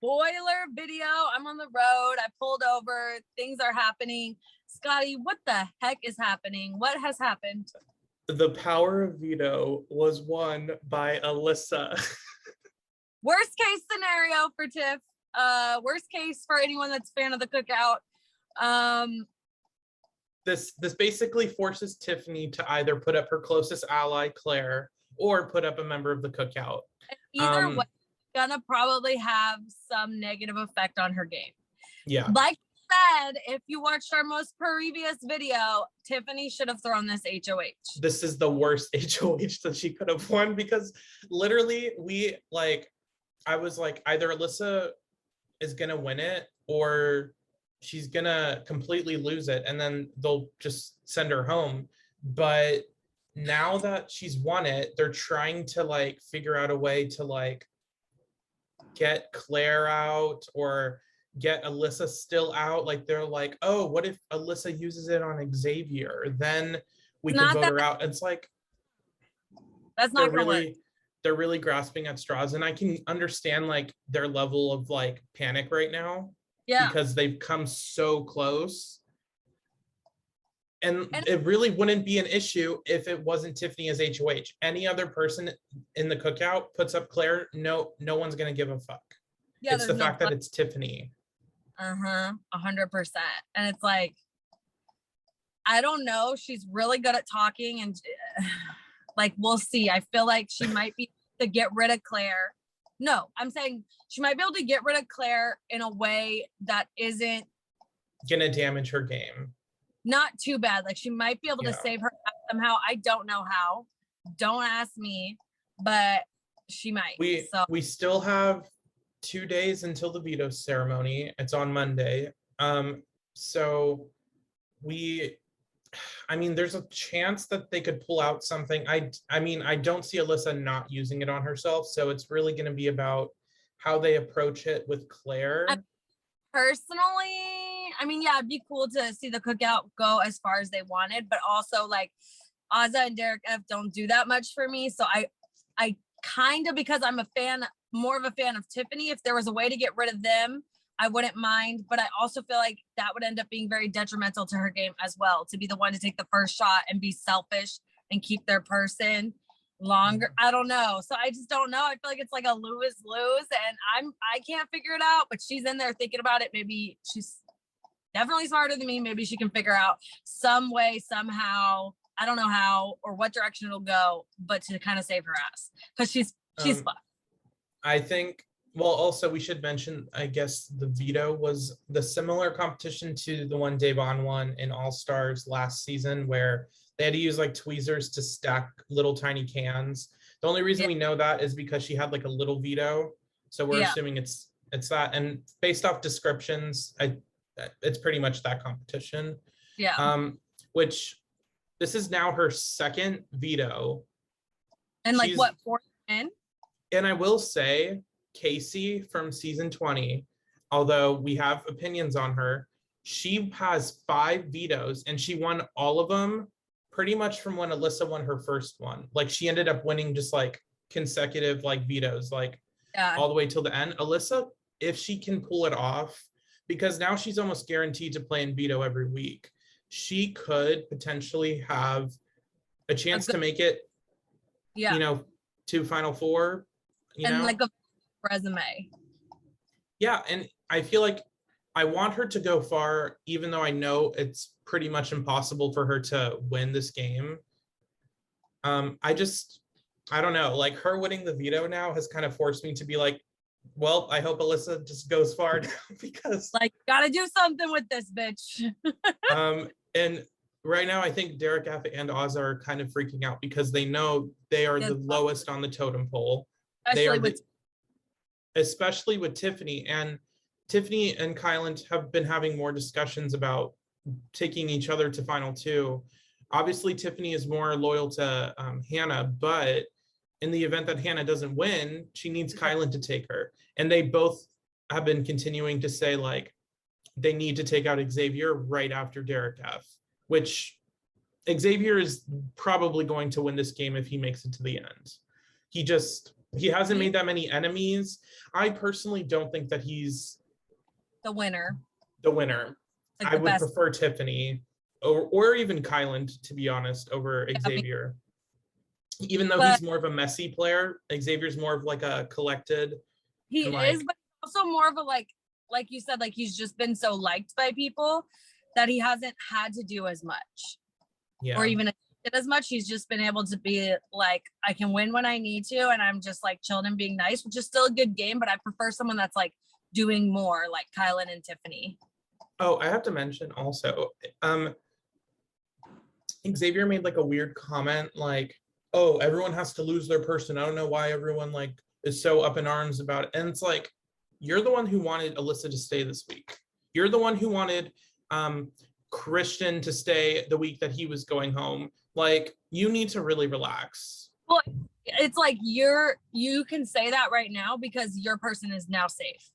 spoiler video. I'm on the road. I pulled over. Things are happening. Scotty, what the heck is happening? What has happened? The power of veto was won by Alyssa. Worst case scenario for Tiff. Worst case for anyone that's a fan of the Cookout. This basically forces Tiffany to either put up her closest ally, Claire, or put up a member of the Cookout. Either way, gonna probably have some negative effect on her game. Yeah. Like I said, if you watched our most previous video, Tiffany should have thrown this HOH. This is the worst HOH that she could have won, because literally I was like, either Alyssa is gonna win it or she's gonna completely lose it, and then they'll just send her home. But now that she's won it, they're trying to figure out a way to get Claire out or get Alyssa still out. They're like, oh, what if Alyssa uses it on Xavier? Then we can vote her out. It's like, that's not gonna work. They're really grasping at straws, and I can understand their level of panic right now. Yeah, because they've come so close. And it really wouldn't be an issue if it wasn't Tiffany as HOH. Any other person in the Cookout puts up Claire, no one's gonna give a fuck. Yeah, it's the fact that it's Tiffany. 100%. And it's like, I don't know. She's really good at talking, and we'll see. I feel like she might be to get rid of Claire. No, I'm saying she might be able to get rid of Claire in a way that isn't gonna damage her game. Not too bad. She might be able to save her somehow. I don't know how. Don't ask me, but she might. We still have 2 days until the veto ceremony. It's on Monday. So there's a chance that they could pull out something. I don't see Alyssa not using it on herself. So it's really going to be about how they approach it with Claire. Personally, it'd be cool to see the Cookout go as far as they wanted, but also Azah and Derek F don't do that much for me. So I kind of, because I'm more of a fan of Tiffany, if there was a way to get rid of them, I wouldn't mind. But I also feel like that would end up being very detrimental to her game as well, to be the one to take the first shot and be selfish and keep their person longer. I don't know. So I just don't know. I feel like it's a lose-lose, and I can't figure it out, but she's in there thinking about it. Maybe she's definitely smarter than me. Maybe she can figure out some way, somehow. I don't know how or what direction it'll go, but to kind of save her ass, because she's fun. I think, well, also we should mention, I guess the veto was the similar competition to the one Devon won in All Stars last season, where they had to use tweezers to stack little tiny cans. The only reason we know that is because she had a little veto. So we're assuming it's that. And based off descriptions, it's pretty much that competition. Yeah. Which this is now her second veto. And what, 4 in? And I will say, Casey from season 20, although we have opinions on her, she has 5 vetoes, and she won all of them pretty much from when Alyssa won her first one. She ended up winning just consecutive vetoes, all the way till the end. Alyssa, if she can pull it off, because now she's almost guaranteed to play in veto every week, she could potentially have a chance to make it, to Final Four. A resume. Yeah, and I feel like I want her to go far, even though I know it's pretty much impossible for her to win this game. I don't know, her winning the veto now has kind of forced me to be well, I hope Alyssa just goes far now, because gotta do something with this bitch. And right now I think Derek F and Azah are kind of freaking out because they know they are the lowest on the totem pole. Especially with Tiffany, and Tiffany and Kyland have been having more discussions about taking each other to Final 2. Obviously, Tiffany is more loyal to Hannah, but in the event that Hannah doesn't win, she needs Kyland to take her. And they both have been continuing to say they need to take out Xavier right after Derek F, which Xavier is probably going to win this game if he makes it to the end. He just He hasn't made that many enemies. I personally don't think that he's the winner. Like I would prefer Tiffany or even Kyland, to be honest, over Xavier. Even though he's more of a messy player, Xavier's more of like a collected. He is, but also more of a like you said, like he's just been so liked by people that he hasn't had to do as much. Or even as much. He's just been able to be like, I can win when I need to, and I'm just like chilling and being nice, which is still a good game, but I prefer someone that's like doing more, like Kyland and Tiffany. Oh, I have to mention also, Xavier made like a weird comment like, oh, everyone has to lose their person. I don't know why everyone like is so up in arms about it. And it's like, you're the one who wanted Alyssa to stay this week. You're the one who wanted Christian to stay the week that he was going home. Like, you need to really relax. Well, it's like you can say that right now because your person is now safe.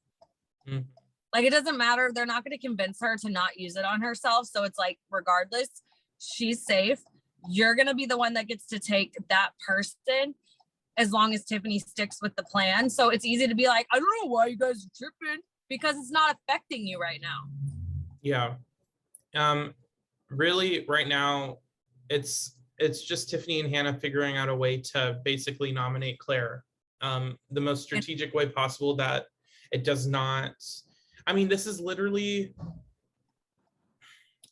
Like, it doesn't matter. They're not going to convince her to not use it on herself. So it's like, regardless, she's safe. You're going to be the one that gets to take that person as long as Tiffany sticks with the plan. So it's easy to be like, I don't know why you guys are tripping, because it's not affecting you right now. Yeah. Really right now, it's just Tiffany and Hannah figuring out a way to basically nominate Claire the most strategic way possible that it does not. I mean, this is literally,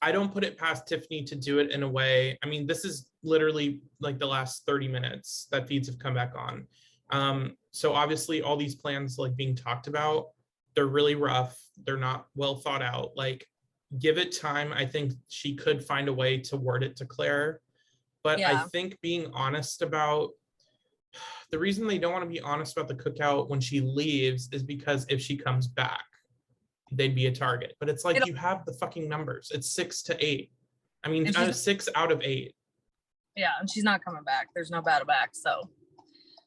I don't put it past Tiffany to do it in a way. I mean, this is literally like the last 30 minutes that feeds have come back on. So obviously all these plans like being talked about, they're really rough. They're not well thought out. Like, give it time. I think she could find a way to word it to Claire. But I think being honest about, the reason they don't want to be honest about the cookout when she leaves is because if she comes back, they'd be a target. But it's like, you have the fucking numbers. It's 6 to 8. I mean, 6 out of 8. Yeah, and she's not coming back. There's no battle back. So,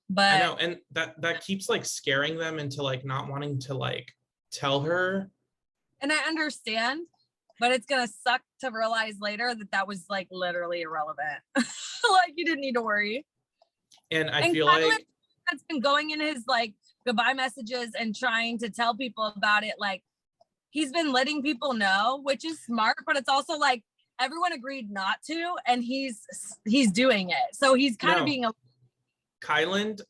but I know, and that keeps like scaring them into like not wanting to like tell her. And I understand, but it's gonna suck to realize later that that was like literally irrelevant. Like, you didn't need to worry. And I feel like that's been going in his like goodbye messages and trying to tell people about it. Like, he's been letting people know, which is smart, but it's also like everyone agreed not to, and he's doing it. So he's kind of being a Kyland.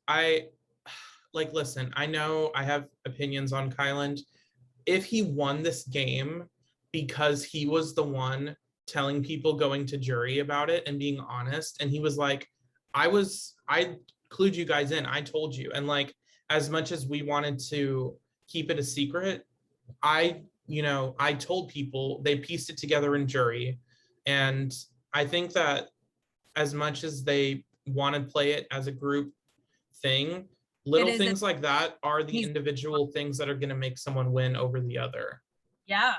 Listen, I know I have opinions on Kyland. If he won this game because he was the one telling people going to jury about it and being honest, and he was like, I clued you guys in, I told you. And like, as much as we wanted to keep it a secret, I told people, they pieced it together in jury. And I think that as much as they want to play it as a group thing, little things like that are the individual things that are going to make someone win over the other. Yeah.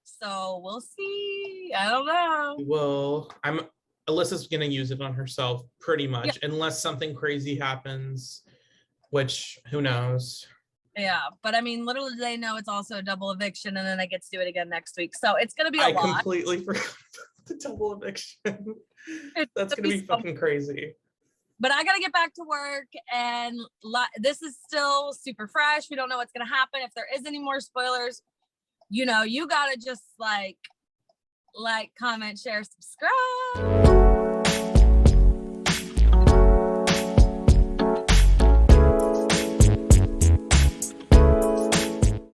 So we'll see. I don't know. Well, Alyssa's going to use it on herself pretty much, unless something crazy happens, which who knows. Yeah, but I mean, little do they know it's also a double eviction, and then I get to do it again next week. So it's going to be a lot. I completely forgot about the double eviction. That's going to be fucking crazy. But I got to get back to work, and this is still super fresh. We don't know what's going to happen. If there is any more spoilers, you got to just like, comment, share, subscribe.